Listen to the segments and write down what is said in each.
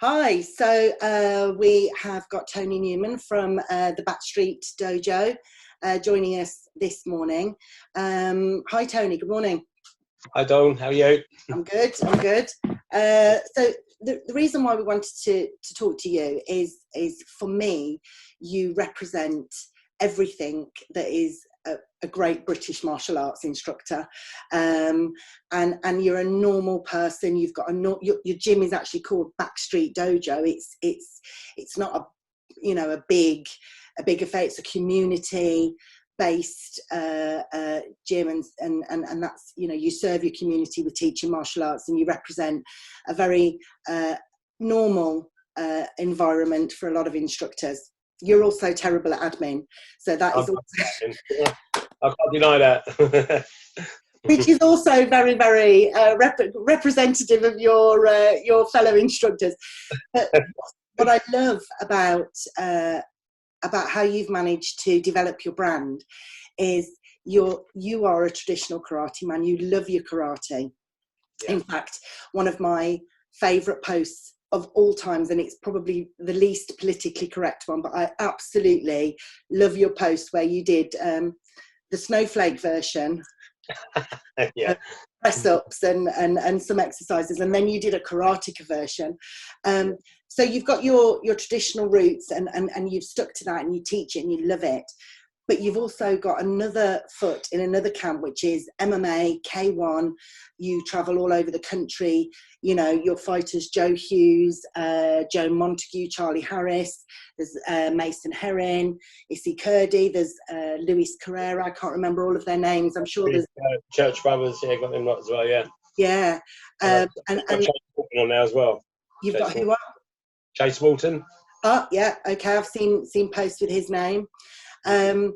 Hi, so we have got Tony Newman from the Back Street Dojo joining us this morning. Hi Tony, good morning. Hi Dawn, how are you? I'm good, I'm good. So the reason why we wanted to talk to you is for me, you represent everything that is a great British martial arts instructor, and you're a normal person. You've got your gym is actually called Back Street Dojo. It's not a big affair. It's a community based gym, and that's, you serve your community with teaching martial arts, and you represent a very normal environment for a lot of instructors. You're also terrible at admin, so that is also I can't deny that. which is also very, very representative of your fellow instructors. But what I love about how you've managed to develop your brand is you are a traditional karate man. You love your karate. Yeah. In fact, one of my favourite posts of all times, and it's probably the least politically correct one, but I absolutely love your post where you did the snowflake version. Yeah. Press ups and some exercises, and then you did a karateka version. So you've got your traditional roots, and you've stuck to that, and you teach it and you love it. But you've also got another foot in another camp, which is MMA, K1. You travel all over the country. Your fighters, Joe Hughes, Joe Montague, Charlie Harris. There's Mason Herring, Issy Curdy. There's Luis Carrera. I can't remember all of their names. I'm sure there's Church Brothers. Yeah, got them lot as well. Yeah. Yeah. And Chase Walton on now as well. You've Chase got who up? Chase Walton. Oh yeah. Okay. I've seen posts with his name. And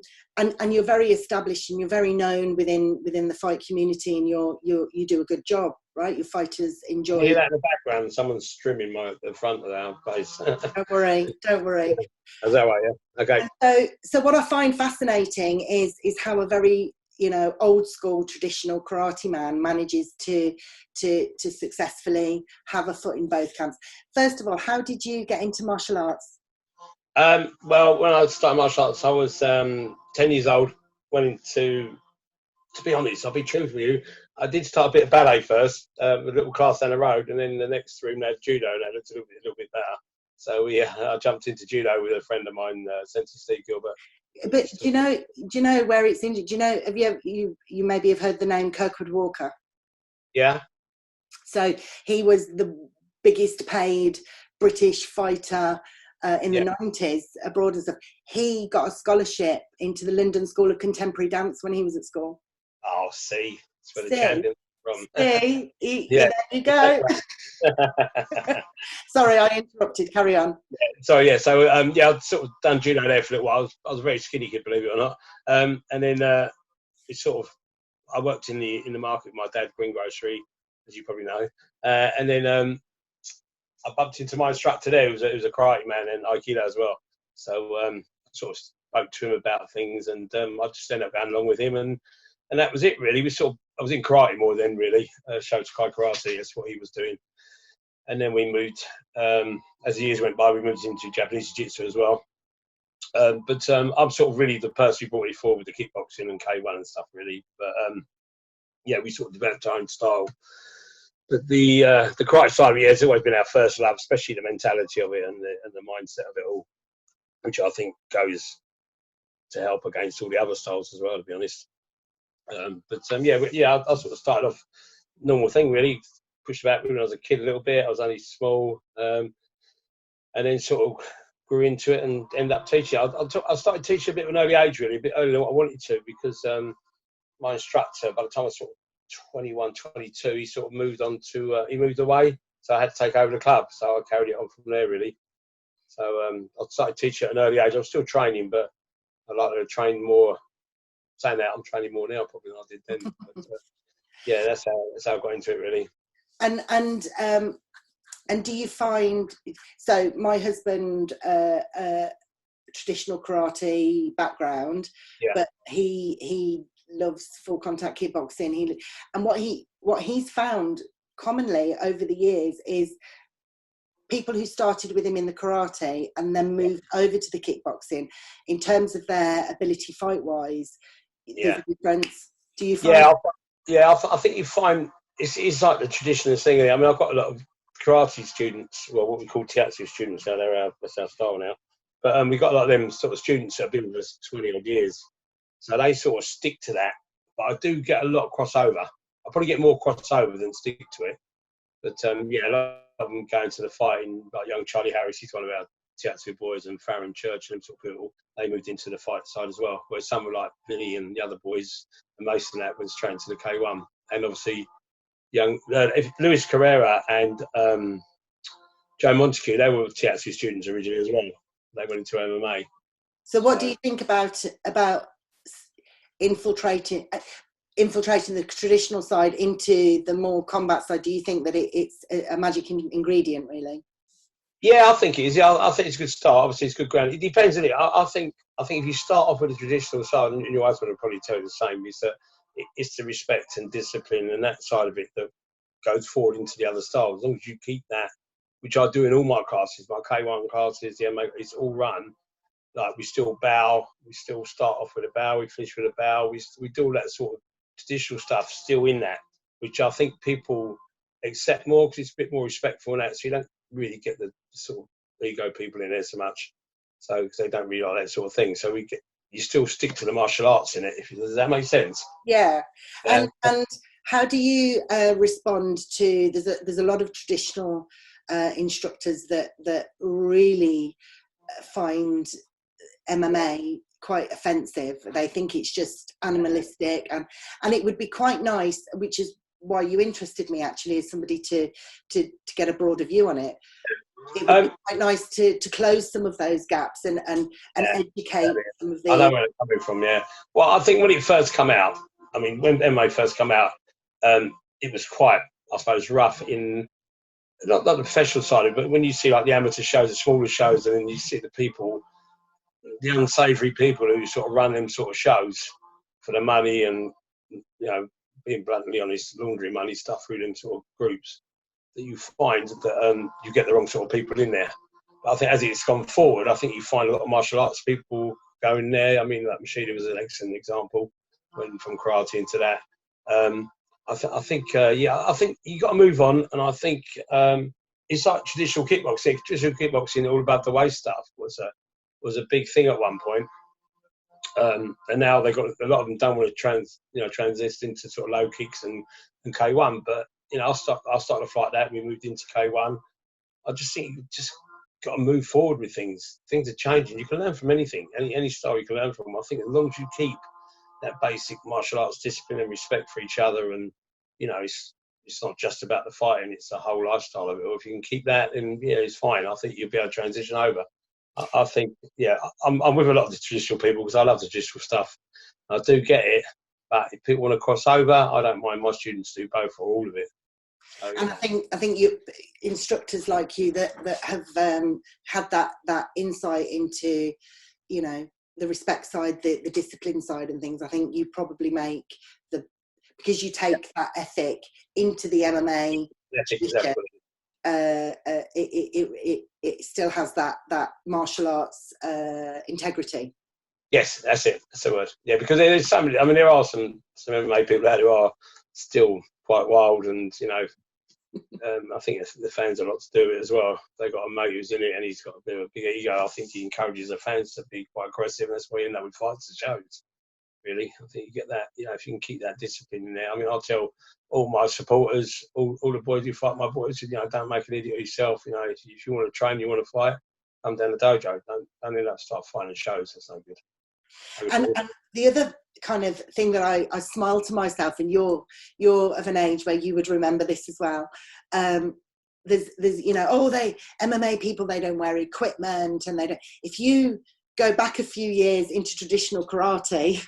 you're very established, and you're very known within the fight community, and you do a good job, right? Your fighters enjoy. You hear that in the background? Someone's streaming the front of our place. Don't worry. Is that right? Yeah. Okay. So what I find fascinating is how a very old school traditional karate man manages to successfully have a foot in both camps. First of all, how did you get into martial arts? Well, when I started martial arts, I was 10 years old. Went into, to be honest, I'll be truthful with you, I did start a bit of ballet first, a little class down the road, and then the next room they had judo, and that looked a little bit better. So yeah, I jumped into judo with a friend of mine, Sensei Steve Gilbert. But do you know where it's injured? Do you know? Have you maybe have heard the name Kirkwood Walker? Yeah. So he was the biggest paid British fighter in the 90s abroad and stuff. He got a scholarship into the London School of Contemporary Dance when he was at school. Oh, see, that's where the champion's from. See, there you go. Sorry, I interrupted. Carry on. Sorry, yeah. So I'd sort of done judo there for a little while. I was a very skinny kid, believe it or not. And then I worked in the market with my dad, Green Grocery, as you probably know. And then I bumped into my instructor there. It was a karate man and aikido as well. So I sort of spoke to him about things, and I just ended up going along with him, and that was it really. I was in karate more then really. Shotokai karate, that's what he was doing. And then we moved, as the years went by, we moved into Japanese jiu-jitsu as well. But I'm sort of really the person who brought it forward with the kickboxing and K1 and stuff really. But we sort of developed our own style. But the karate side of it has always been our first love, especially the mentality of it and the mindset of it all, which I think goes to help against all the other styles as well, to be honest. I sort of started off normal thing really, pushed about when I was a kid a little bit. I was only small, and then sort of grew into it and ended up teaching. I started teaching a bit of an early age really, a bit earlier than what I wanted to, because my instructor, by the time I was sort of 21, 22, he sort of moved on to he moved away, so I had to take over the club, so I carried it on from there really. So I started teaching at an early age. I'm still training, but I'd like to train more. Saying that, I'm training more now probably than I did then. But, that's how I got into it really. And do you find, so my husband traditional karate background, but he loves full contact kickboxing. And what he's found commonly over the years is people who started with him in the karate and then moved over to the kickboxing, in terms of their ability fight-wise, there's a difference. Do you find? I think you find it's like the traditionalist thing. I mean, I've got a lot of karate students, well, what we call teatsu students now. That's our style now. But we've got a lot of them sort of students that have been with us 20 odd years, so they sort of stick to that. But I do get a lot of crossover. I probably get more crossover than stick to it. But a lot of them going to the fighting, like young Charlie Harris, he's one of our teatsu boys, and Farron Church and them sort of people, they moved into the fight side as well. Whereas some were like Billy and the other boys, and most of that was trained to the K1. And obviously, young Luis Carrera and Joe Montague, they were teatsu students originally as well. They went into MMA. So what do you think about infiltrating the traditional side into the more combat side? Do you think that it's a magic ingredient, really? Yeah, I think it is. Yeah, I think it's a good start. Obviously, it's good ground. It depends, isn't it? I think if you start off with the traditional side, and your husband will probably tell you the same, is that it's the respect and discipline and that side of it that goes forward into the other styles. As long as you keep that, which I do in all my classes, my K1 classes, it's all run. Like, we still bow, we still start off with a bow, we finish with a bow, we do all that sort of traditional stuff still in that, which I think people accept more because it's a bit more respectful and that, so you don't really get the sort of ego people in there so much, so because they don't really like that sort of thing. So you still stick to the martial arts in it. Does that make sense? Yeah. And how do you respond to? There's a lot of traditional instructors that really find MMA quite offensive. They think it's just animalistic, and it would be quite nice, which is why you interested me actually, as somebody to get a broader view on it. It would be quite nice to close some of those gaps and educate some of the... I know where it's coming from, yeah. Well, I think when it first come out, I mean, when MMA first come out, it was quite, I suppose, rough in, not the professional side of it, but when you see like the amateur shows, the smaller shows, and then you see the people, the unsavoury people who sort of run them sort of shows for the money and, you know, being bluntly honest, laundry money stuff through them sort of groups, that you find that you get the wrong sort of people in there. But I think as it's gone forward, I think you find a lot of martial arts people going there. I mean, like Machida was an excellent example, went from karate into that. I think you got to move on, and I think it's like traditional kickboxing. Traditional kickboxing, all above the waist stuff was a big thing at one point. And now they've got a lot of them don't want to transition into sort of low kicks and K1. But you know, I started off like that. We moved into K1. I just think you just got to move forward with things. Things are changing. You can learn from anything, any style you can learn from. I think as long as you keep that basic martial arts discipline and respect for each other, and you know, it's not just about the fighting; it's the whole lifestyle of it. Or if you can keep that, then yeah, it's fine. I think you'll be able to transition over. I think, yeah, I'm with a lot of the traditional people because I love the traditional stuff. I do get it, but if people want to cross over, I don't mind my students do both or all of it. So, and I think you instructors like you that have had that insight into, you know, the respect side, the discipline side and things. I think you probably make because you take that ethic into the MMA. Exactly. It still has that martial arts integrity. Yes, that's it. That's the word. Yeah, because there's so many. I mean, there are some MMA people out who are still quite wild, and you know, I think the fans have a lot to do with it as well. They've got a mate who's in it, and he's got a bit of a big ego. I think he encourages the fans to be quite aggressive, and that's why you end up with fights and shows. Really, I think you get that. You know, if you can keep that discipline in there. I mean, I'll tell all my supporters, all the boys who fight my boys, you know, don't make an idiot of yourself. You know, if you want to train, you want to fight, come down the dojo. Don't end up start fighting shows. That's no good. And the other kind of thing that I smile to myself, and you're of an age where you would remember this as well. There's you know, they MMA people, they don't wear equipment, and they don't. If you go back a few years into traditional karate,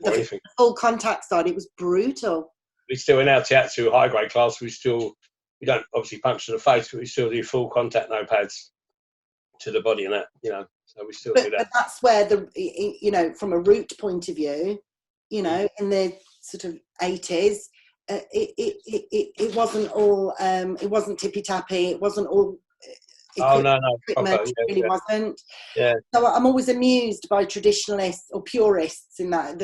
the full contact side, it was brutal. We still, in our teatsu high grade class, we don't obviously punch to the face, but we still do full contact, no pads to the body and that, you know. So we still do that. But that's where you know, from a root point of view, you know, in the sort of 80s, it wasn't all it wasn't tippy tappy. It wasn't all. Oh no, Equipment, proper, it really wasn't. Yeah. So I'm always amused by traditionalists or purists in that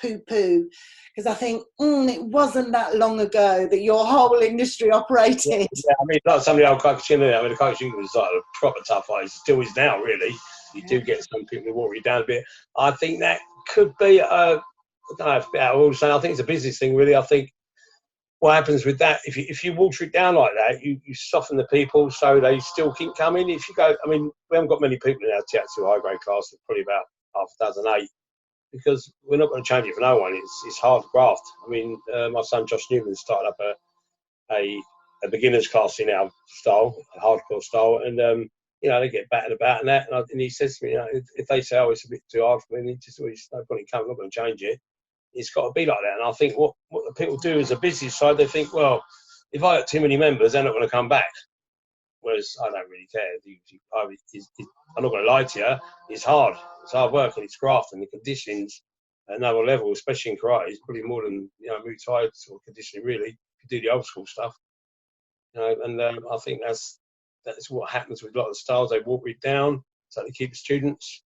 poo-poo, because I think it wasn't that long ago that your whole industry operated. Yeah, I mean, like some of the old Kyokushin, I mean, the Kyokushin was like a proper tough fight. It still is now, really. You do get some people who water it down a bit. I think that could be, I don't know if I will say, I think it's a business thing, really. I think what happens with that, if you water it down like that, you soften the people so they still keep coming. If you go, I mean, we haven't got many people in our Tiatsu high grade class, probably about half a dozen, 8, because we're not going to change it for no one. It's hard graft. I mean, my son Josh Newman started up a beginner's class in our style, a hardcore style, and you know, they get battered about and that. And he says to me, you know, if they say, oh, it's a bit too hard for me, then just no point in coming, I'm not going to change it. It's got to be like that. And I think what the people do as a business side, they think, well, if I have too many members, they're not going to come back. Whereas I don't really care. I'm not going to lie to you. It's hard. It's hard work and it's graft, and the conditions at another level, especially in karate, is probably more than, you know, Muay Thai sort of conditioning, really. If you do the old school stuff, you know, and I think that's what happens with a lot of the styles. They water it down so they keep the students.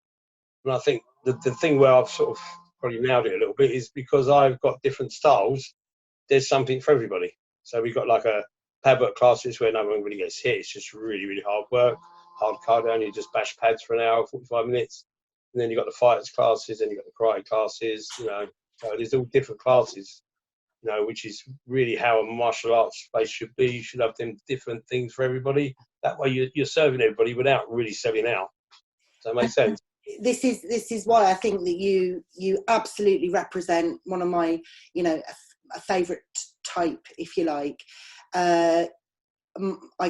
And I think the thing where I've sort of probably nailed it a little bit is because I've got different styles, there's something for everybody. So we've got like a pad work classes where no one really gets hit. It's just really, really hard work, hard cardio, and you just bash pads for an hour, 45 minutes. And then you've got the fighters classes, and you've got the karate classes, you know. So there's all different classes, you know, which is really how a martial arts space should be. You should have them different things for everybody. That way you're serving everybody without really selling out. Does that make sense? This is why I think that you absolutely represent one of my, you know, a favourite type, if you like. I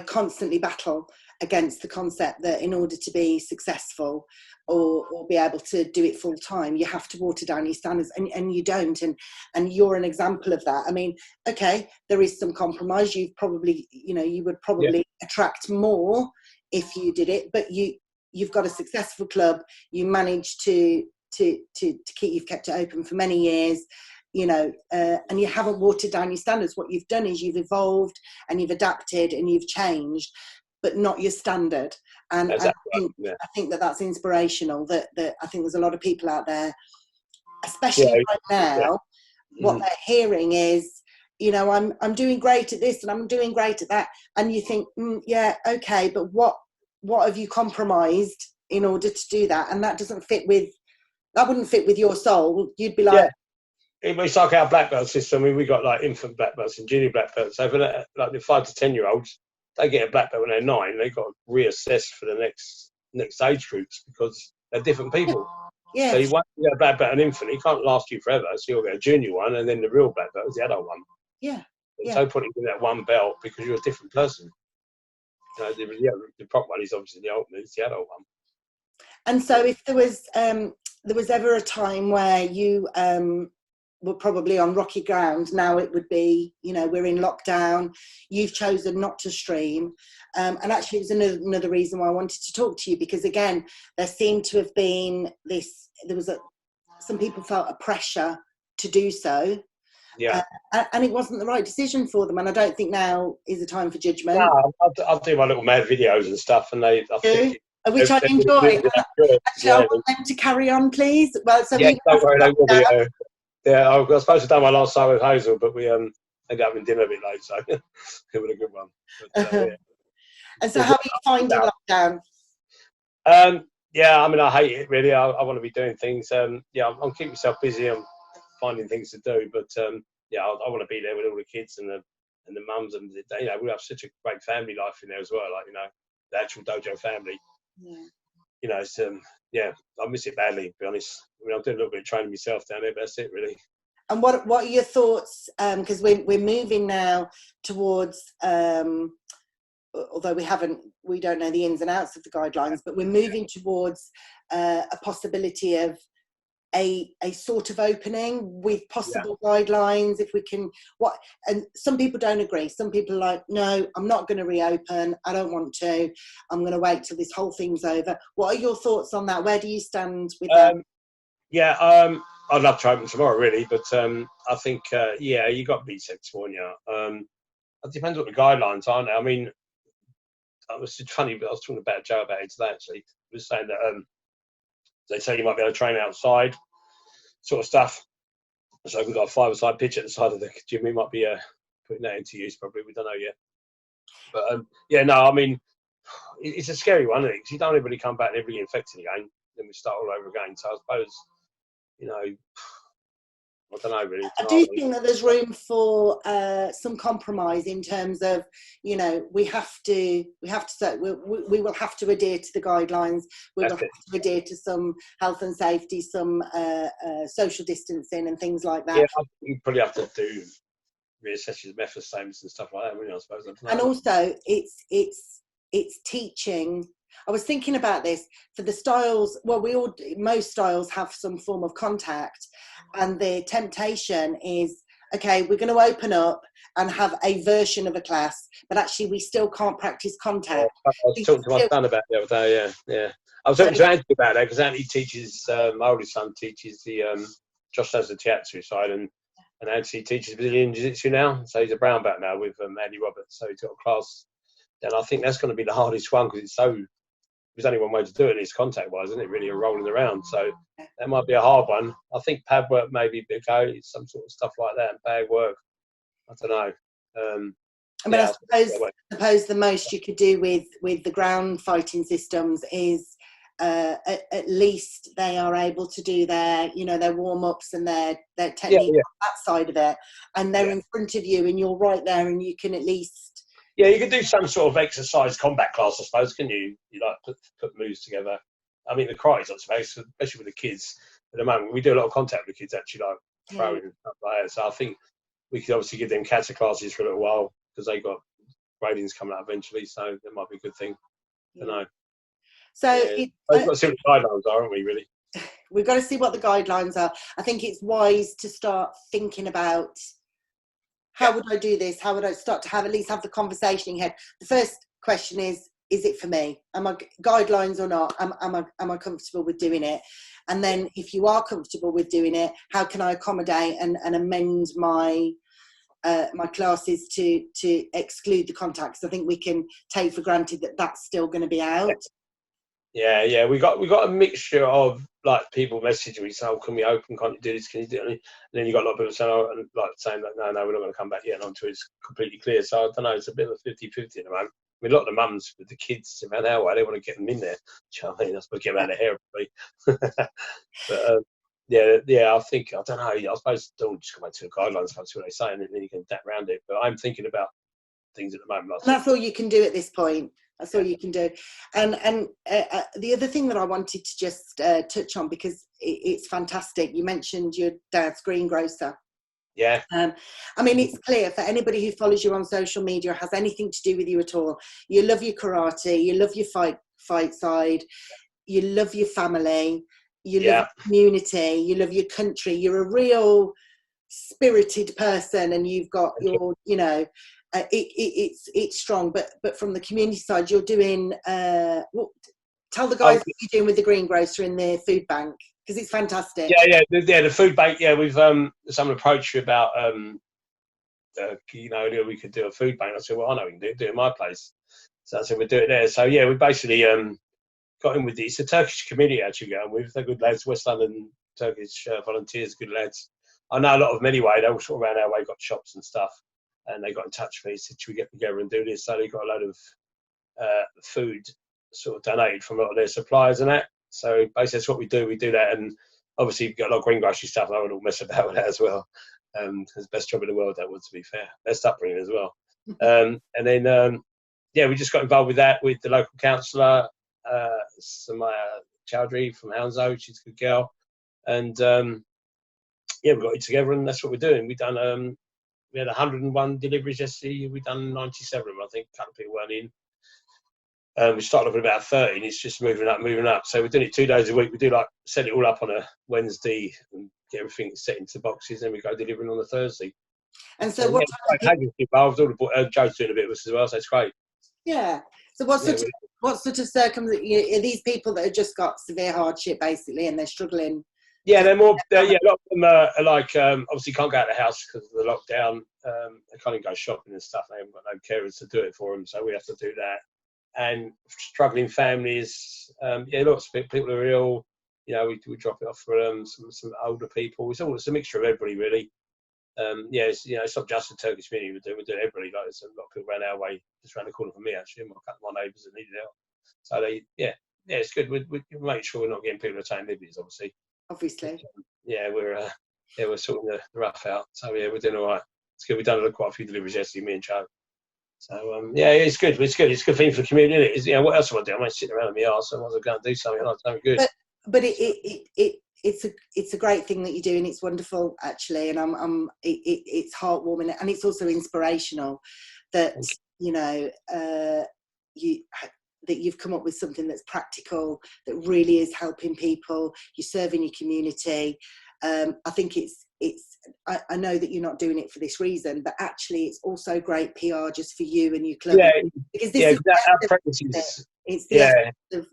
constantly battle against the concept that in order to be successful or be able to do it full time, you have to water down your standards, and you don't, and you're an example of that. I mean, okay, there is some compromise. You've probably, you know, you would probably attract more if you did it, but you've got a successful club. You managed to you've kept it open for many years, you know, and you haven't watered down your standards. What you've done is you've evolved and you've adapted and you've changed, but not your standard. And, exactly. I think that's inspirational. That I think there's a lot of people out there, especially right now, what they're hearing is, you know, I'm doing great at this and I'm doing great at that, and you think, yeah, okay, but what have you compromised in order to do that? And that wouldn't fit with your soul. You'd be like, it's like our black belt system. I mean, we got like infant black belts and junior black belts. So for like the 5 to 10-year-olds, they get a black belt when they're 9. They've got to reassess for the next age groups because they're different people. Yeah. So you want to get a black belt and infant, it can't last you forever. So you'll get a junior one, and then the real black belt is the adult one. Yeah. There's no point in that one belt because you're a different person. You know, the proper one is obviously the ultimate. It's the adult one. And so, if there was ever a time where you were probably on rocky ground, now it would be, you know, we're in lockdown. You've chosen not to stream, and actually, it was another reason why I wanted to talk to you, because again, there seemed to have been this. Some people felt a pressure to do so. Yeah, and it wasn't the right decision for them, and I don't think now is the time for judgment. No, I'll do my little mad videos and stuff, and which I enjoy. Actually, I want them to carry on, please. Well, so don't worry, they will be. Yeah, I was supposed to have done my last time with Hazel, but we ended up having dinner a bit late, so it was a good one. But, And so, how are you finding lockdown? Yeah, I mean, I hate it really. I want to be doing things. I'm keeping myself busy. I'm finding things to do, but I want to be there with all the kids and the mums, and you know, we have such a great family life in there as well. Like, you know, the actual dojo family. Yeah. You know, it's I miss it badly, to be honest. I mean, I'm doing a little bit of training myself down there, but that's it really. And what are your thoughts? Because we're moving now towards. Although we don't know the ins and outs of the guidelines, but we're moving towards a possibility of a sort of opening with possible guidelines, if we can. And some people don't agree. Some people are like, no, I'm not going to reopen. I don't want to. I'm going to wait till this whole thing's over. What are your thoughts on that? Where do you stand with that? I'd love to open tomorrow, really, but I think you got to be sensible, it depends what the guidelines are now. I mean, it was funny, but I was talking about Joe about it today. Actually, he was saying that they say you might be able to train outside, sort of stuff. So we've got a 5-a-side pitch at the side of the gym. We might be putting that into use. Probably, we don't know yet. But I mean, it's a scary one, isn't it? Because you don't want everybody come back and everybody infected again, then we start all over again. So I suppose, I don't know really. I do think that there's room for some compromise in terms of, we will have to adhere to the guidelines. We will have to adhere to some health and safety, some social distancing and things like that. Yeah, I think you probably have to do reassess your method statements and stuff like that, really, I suppose. And also, it's teaching. I was thinking about this for the styles. Well, most styles have some form of contact, and the temptation is, okay, we're going to open up and have a version of a class, but actually we still can't practice contact. I was talking to my son about it the other day. Yeah. I was talking to Andy about that because Andy teaches. My oldest son teaches the Josh does the Teatsu side, and Andy teaches Brazilian Jiu-Jitsu now. So he's a brown belt now with Andy Roberts. So he's got a class. And I think that's going to be the hardest one because there's only one way to do it, and it's contact-wise, isn't it, really, and rolling around. So that might be a hard one. I think pad work may be a bit okay, some sort of stuff like that, and bag work. I don't know. I suppose the most you could do with the ground fighting systems is at least they are able to do their warm-ups and their technique on that side of it, and they're in front of you and you're right there and you can at least... Yeah, you could do some sort of exercise combat class, I suppose, can you? You put moves together. I mean, the karate's not so bad, especially with the kids at the moment. We do a lot of contact with the kids, actually, like throwing and stuff like that. So I think we could obviously give them kata classes for a little while because they've got gradings coming up eventually, so that might be a good thing. I don't know. So we've got to see what the guidelines are, haven't we, really? We've got to see what the guidelines are. I think it's wise to start thinking about how would I do this? How would I start to at least have the conversation in your head? The first question is it for me? Am I guidelines or not? Am I comfortable with doing it? And then if you are comfortable with doing it, how can I accommodate and amend my my classes to exclude the contacts? I think we can take for granted that that's still going to be out. Yeah. We got a mixture of like people messaging me saying, "Oh, can we open? Can't you do this? Can you do it?" And then you got a lot of people saying, "No, we're not going to come back yet until it's completely clear." So I don't know. It's a bit of a 50-50 at the moment. I mean, a lot of the mums with the kids around our way, they want to get them in there. Do you know what I mean? That's what get them out of hair, probably. But I think I don't know. I suppose don't just come back to the guidelines and see what they say, and then you can adapt around it. But I'm thinking about things at the moment. And that's all you can do at this point. That's all you can do. And the other thing that I wanted to just touch on, because it's fantastic, you mentioned your dad's greengrocer. Yeah. I mean, it's clear for anybody who follows you on social media or has anything to do with you at all. You love your karate, you love your fight side, you love your family, you love your community, you love your country. You're a real spirited person, and you've got it's strong. But from the community side, you're doing. Tell the guys what you're doing with the greengrocer in the food bank, because it's fantastic. Yeah. The food bank. Yeah, we've someone approached you about we could do a food bank. I said, well, I know we can do it at my place. So I said we'll do it there. So yeah, we basically got in with it's a Turkish community actually going with. They're good lads, West London Turkish volunteers, good lads. I know a lot of them anyway. They all sort of around our way, got shops and stuff, and they got in touch with me, said, should we get together and do this? So they got a load of food sort of donated from a lot of their suppliers and that. So basically that's what we do. We do that, and obviously we've got a lot of greengrocery stuff, and I would all mess about with that as well. It's the best job in the world, that would, to be fair. Best upbringing as well. And then, we just got involved with that with the local councillor, Samaya Chowdhury from Hounslow. She's a good girl. And, we got it together, and that's what we're doing. We've done, we had 101 deliveries yesterday. We've done 97 of them, I think. A couple of people weren't in. We started off with about 30, and it's just moving up. So we're doing it 2 days a week. We do set it all up on a Wednesday and get everything set into boxes, and we go delivering on a Thursday. And so what involved? Joe's doing a bit of this as well, so it's great. Yeah. So what sort of circumstances are these people that have just got severe hardship basically, and they're struggling Yeah, they're more. Yeah, a lot of them are like obviously can't go out of the house because of the lockdown. They can't even go shopping and stuff. They haven't got no carers to do it for them, so we have to do that. And struggling families, yeah, lots of people are ill. You know, we drop it off for some older people. It's a mixture of everybody really. Yeah, it's not just the Turkish community. We're doing everybody. Like there's a lot of people around our way, just around the corner from me actually. And a couple of my neighbours that needed help. So yeah, it's good. We make sure we're not getting people to take liberties, obviously. Yeah, we're sorting the rough out. So yeah, we're doing all right. It's good. We've done quite a few deliveries yesterday, me and Joe. So yeah, it's good. It's good. It's a good thing for the community. Isn't it? What else am I doing? I'm sitting around in my arse. I might as well go and do something. I'm something good. But it's a great thing that you're doing. It's wonderful actually, and it's heartwarming, and it's also inspirational that that you've come up with something that's practical, that really is helping people. You're serving your community. I think I know that you're not doing it for this reason, but actually it's also great PR just for you and your club. Yeah, because this it's the essence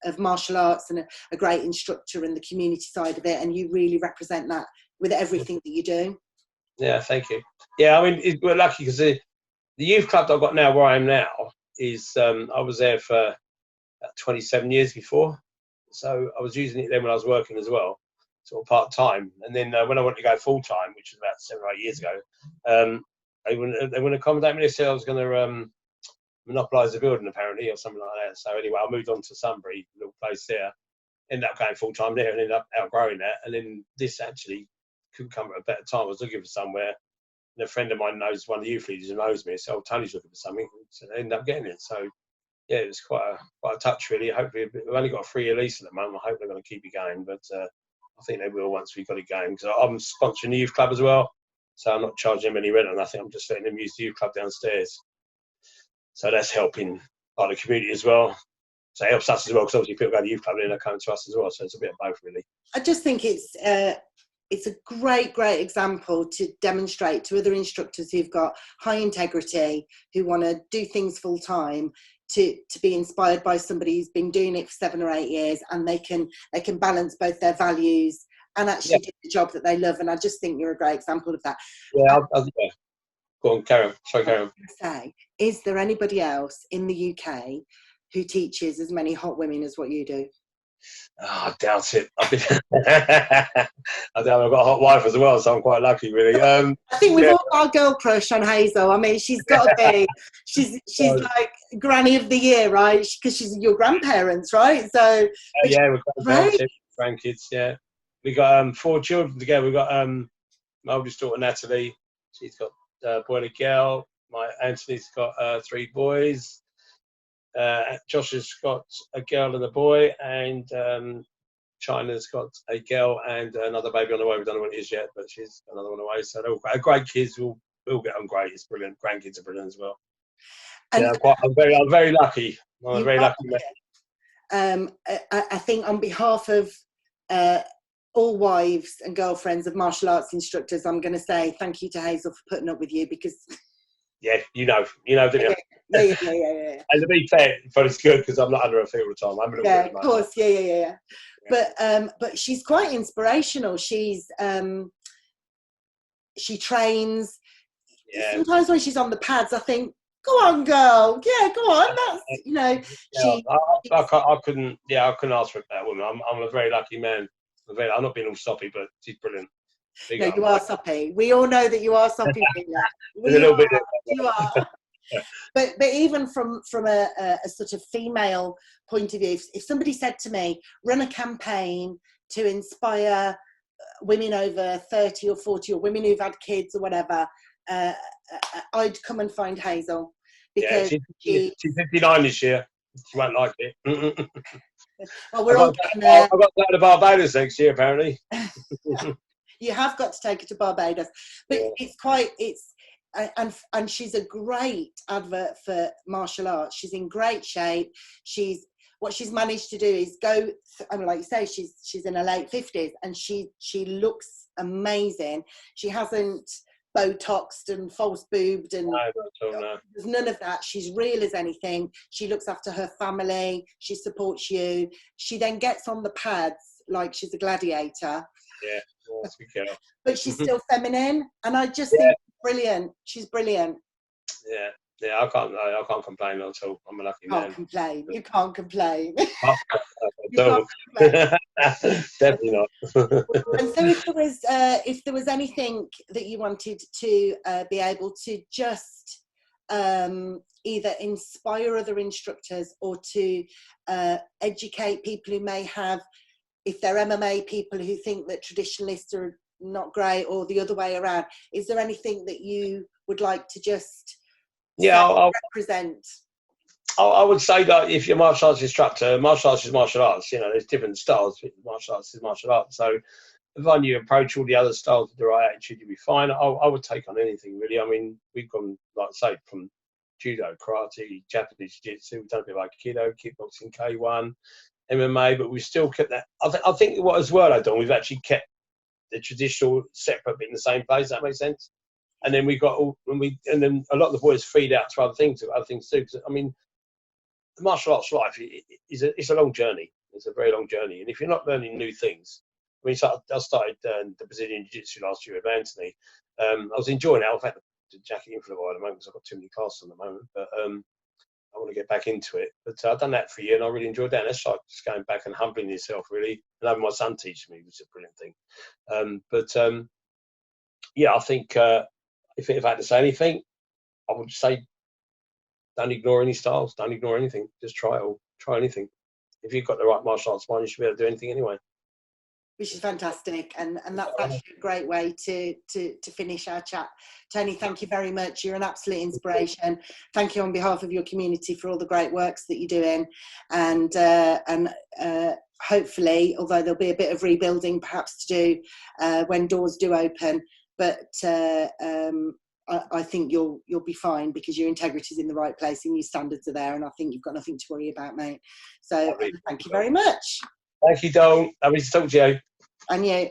of martial arts, and a great instructor and the community side of it, and you really represent that with everything that you do. Yeah, thank you. Yeah, I mean, we're lucky because the youth club that I've got now, where I am now, is I was there for 27 years before, so I was using it then when I was working as well, sort of part time. And then when I wanted to go full time, which was about 7 or 8 years ago, they wouldn't accommodate me. They said I was going to monopolise the building apparently, or something like that. So anyway, I moved on to Sunbury, a little place there. Ended up going full time there, and ended up outgrowing that. And then this actually couldn't come at a better time. I was looking for somewhere. And a friend of mine knows one of the youth leaders who knows me, so Tony's looking for something, so I ended up getting it. So yeah, it was quite a touch really. Hopefully, we've only got a 3-year lease at the moment. I hope they're going to keep it going, but I think they will once we've got it going. Because I'm sponsoring the youth club as well, so I'm not charging them any rent or nothing. I'm just letting them use the youth club downstairs. So that's helping our community as well. So it helps us as well, because obviously people go to the youth club and they're coming to us as well. So it's a bit of both really. I just think it's a great example to demonstrate to other instructors who've got high integrity, who want to do things full time, to be inspired by somebody who's been doing it for 7 or 8 years, and they can balance both their values and actually do the job that they love. And I just think you're a great example of that. Yeah, yeah. Go on, Karen. Sorry, Karen. Is there anybody else in the UK who teaches as many hot women as what you do? Oh, I doubt it. I've got a hot wife as well, so I'm quite lucky, really. I think we've all got a girl crush on Hazel. I mean, she's got to be. She's like Granny of the Year, right? Because she's your grandparents, right? So yeah, we've got grandkids. Yeah, we got 4 children together. We got my oldest daughter Natalie. She's got a boy and a girl. My Anthony's got 3 boys. Josh has got a girl and a boy, and China's got a girl and another baby on the way. We don't know what it is yet, but she's got another one away. So they're all great kids. We'll get on great. It's brilliant. Grandkids are brilliant as well. And I'm very lucky. I'm a very lucky man. I think on behalf of all wives and girlfriends of martial arts instructors, I'm going to say thank you to Hazel for putting up with you, because. Yeah, you know, didn't you? Yeah. And to be fair, but it's good because I'm not under her feet all the time. I'm a little bit of course, yeah. But she's quite inspirational. She trains. Yeah. Sometimes when she's on the pads, I think, go on, girl. Yeah, go on. That's I couldn't ask for a better woman. I'm a very lucky man. I'm not being all soppy, but she's brilliant. No, you are soppy. We all know that you are soppy. A little bit. You are. But even from a sort of female point of view, if somebody said to me, run a campaign to inspire women over 30 or 40 or women who've had kids or whatever, I'd come and find Hazel. Because she's 59 this year. She won't like it. Well, we're all getting there. I've got to go to Barbados next year, apparently. You have got to take her to Barbados, but and she's a great advert for martial arts. She's in great shape. What she's managed to do is go. I mean, like you say, she's in her late 50s, and she looks amazing. She hasn't Botoxed and false boobed, and there's none of that. She's real as anything. She looks after her family. She supports you. She then gets on the pads like she's a gladiator. Yeah, that's a good girl. But she's still feminine, and I just think brilliant. She's brilliant. Yeah. Yeah, I can't complain at all. I'm a lucky man. Complain. You can't complain. No. Definitely not. And so, if there was anything that you wanted to be able to just either inspire other instructors or to educate people who may have, if they're MMA people who think that traditionalists are not great, or the other way around, is there anything that you would like to just represent? I would say that if you're a martial arts instructor, martial arts is martial arts. You know, there's different styles. Martial arts is martial arts. So if you approach all the other styles with the right attitude, you'll be fine. I would take on anything, really. I mean, we've gone, like I say, from judo, karate, Japanese jiu-jitsu, we've done a bit of aikido, kickboxing, K1, MMA, but we've still kept that. I think what as well I've done, we've actually kept the traditional separate bit in the same place. That makes sense. And then we got and then a lot of the boys feed out to other things too. Because I mean, the martial arts life it's a long journey. It's a very long journey, and if you're not learning new things, I mean, so I started the Brazilian Jiu-Jitsu last year with Anthony. I was enjoying it. I've had to jack it in for a while at the moment because I've got too many classes at the moment, but I want to get back into it. But I've done that for a year, and I really enjoyed that. And that's like just going back and humbling yourself, really, and having my son teach me, which is a brilliant thing. Yeah, I think. If I had to say anything, I would say don't ignore any styles, don't ignore anything. Just try it all. Try anything. If you've got the right martial arts mind, you should be able to do anything anyway. Which is fantastic, and that's actually a great way to finish our chat. Tony, thank you very much. You're an absolute inspiration. Thank you on behalf of your community for all the great works that you're doing, and hopefully, although there'll be a bit of rebuilding perhaps to do when doors do open, but I think you'll be fine because your integrity is in the right place and your standards are there, and I think you've got nothing to worry about, mate. So thank you very much. Thank you, Dawn. Lovely to talk to you. And you.